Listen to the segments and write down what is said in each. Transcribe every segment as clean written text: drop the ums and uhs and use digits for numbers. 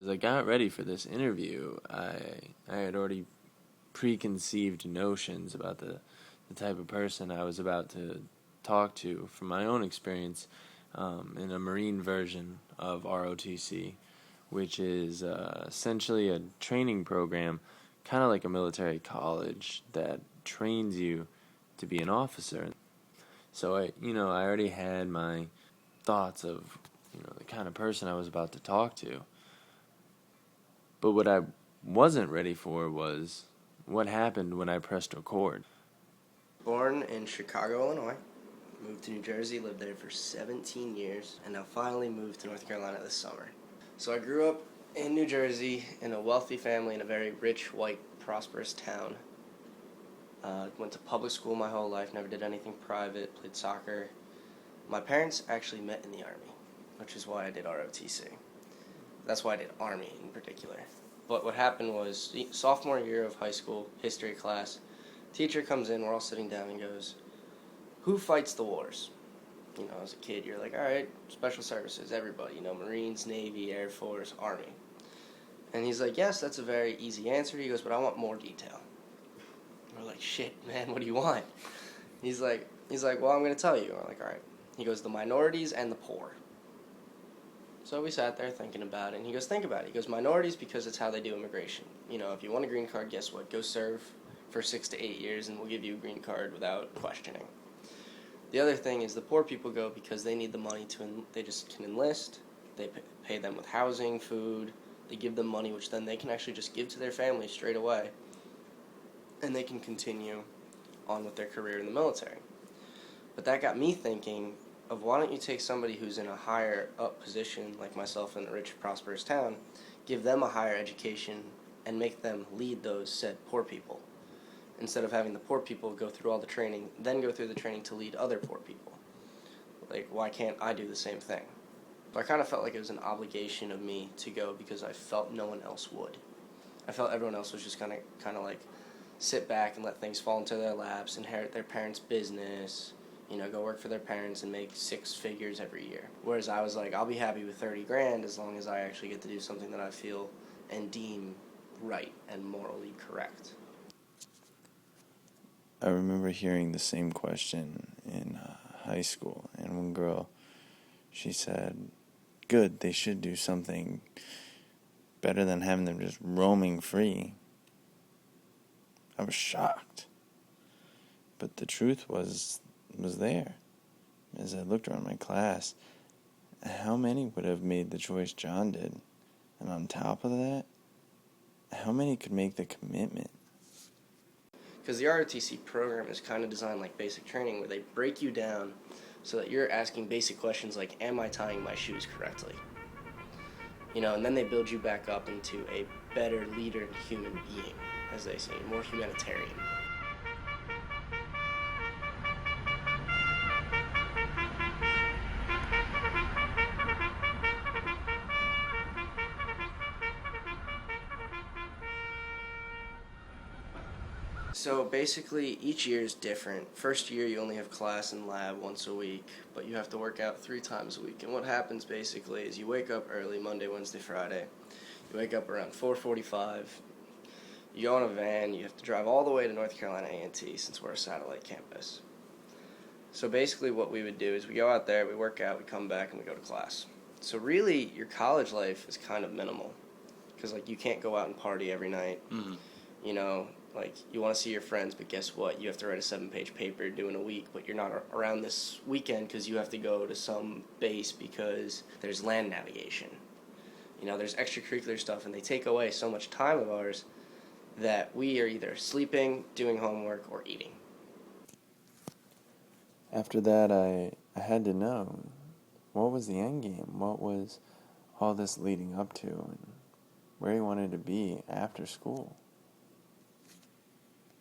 As I got ready for this interview, I had already preconceived notions about the type of person I was about to talk to from my own experience in a Marine version of ROTC, which is essentially a training program, kind of like a military college that trains you to be an officer. So I already had my thoughts of, the kind of person I was about to talk to. But what I wasn't ready for was what happened when I pressed record. Born in Chicago, Illinois, moved to New Jersey, lived there for 17 years, and now finally moved to North Carolina this summer. So I grew up in New Jersey in a wealthy family in a very rich, white, prosperous town. Went to public school my whole life, never did anything private, played soccer. My parents actually met in the Army, which is why I did ROTC. That's why I did Army in particular. But what happened was, sophomore year of high school, history class, teacher comes in, we're all sitting down and goes, "Who fights the wars?" As a kid, you're like, all right, special services, everybody, Marines, Navy, Air Force, Army. And he's like, yes, that's a very easy answer. He goes, but I want more detail. We're like, shit, man, what do you want? He's like, well, I'm going to tell you. We're like, all right. He goes, the minorities and the poor. So we sat there thinking about it, and he goes, think about it. He goes, minorities because it's how they do immigration. If you want a green card, guess what? Go serve for 6 to 8 years, and we'll give you a green card without questioning. The other thing is the poor people go because they need the money they just can enlist. They pay them with housing, food. They give them money, which then they can actually just give to their families straight away, and they can continue on with their career in the military. But that got me thinking of why don't you take somebody who's in a higher up position, like myself in a rich, prosperous town, give them a higher education, and make them lead those said poor people, instead of having the poor people go through all the training, then go through the training to lead other poor people. Like, why can't I do the same thing? So I kind of felt like it was an obligation of me to go because I felt no one else would. I felt everyone else was just kind of like sit back and let things fall into their laps, inherit their parents' business, go work for their parents and make 6 figures every year. Whereas I was like, I'll be happy with 30 grand as long as I actually get to do something that I feel and deem right and morally correct. I remember hearing the same question in high school, and one girl, she said, good, they should do something better than having them just roaming free. I was shocked. But the truth was there. As I looked around my class, how many would have made the choice John did? And on top of that, how many could make the commitment? Because the ROTC program is kind of designed like basic training, where they break you down so that you're asking basic questions like, am I tying my shoes correctly? And then they build you back up into a better leader and human being, as they say, more humanitarian. So basically, each year is different. First year, you only have class and lab once a week, but you have to work out 3 times a week. And what happens basically is you wake up early, Monday, Wednesday, Friday. You wake up around 4:45. You go in a van. You have to drive all the way to North Carolina A&T since we're a satellite campus. So basically, what we would do is we go out there, we work out, we come back, and we go to class. So really, your college life is kind of minimal, because you can't go out and party every night. Mm-hmm. You want to see your friends, but guess what? You have to write a 7-page paper due in a week, but you're not around this weekend because you have to go to some base because there's land navigation. There's extracurricular stuff, and they take away so much time of ours that we are either sleeping, doing homework, or eating. After that, I had to know, what was the end game? What was all this leading up to, and where he wanted to be after school?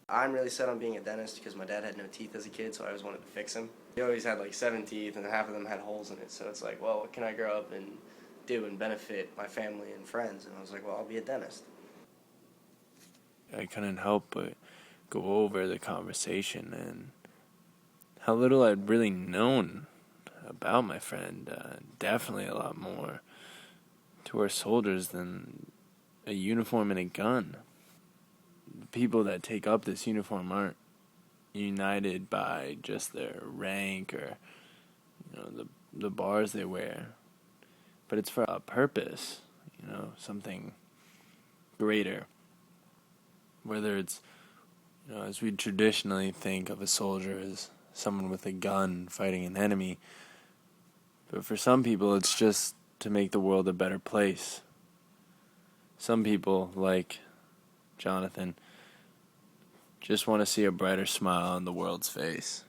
I'm really set on being a dentist because my dad had no teeth as a kid, so I always wanted to fix them. He always had 7 teeth, and half of them had holes in it, so it's like, well, what can I grow up and do and benefit my family and friends? And I was like, well, I'll be a dentist. I couldn't help but go over the conversation and how little I'd really known about my friend. Definitely a lot more to our soldiers than a uniform and a gun. The people that take up this uniform aren't united by just their rank or the bars they wear, but it's for a purpose, something greater. Whether it's, as we traditionally think of a soldier as someone with a gun fighting an enemy, but for some people it's just to make the world a better place. Some people, like Jonathan, just want to see a brighter smile on the world's face.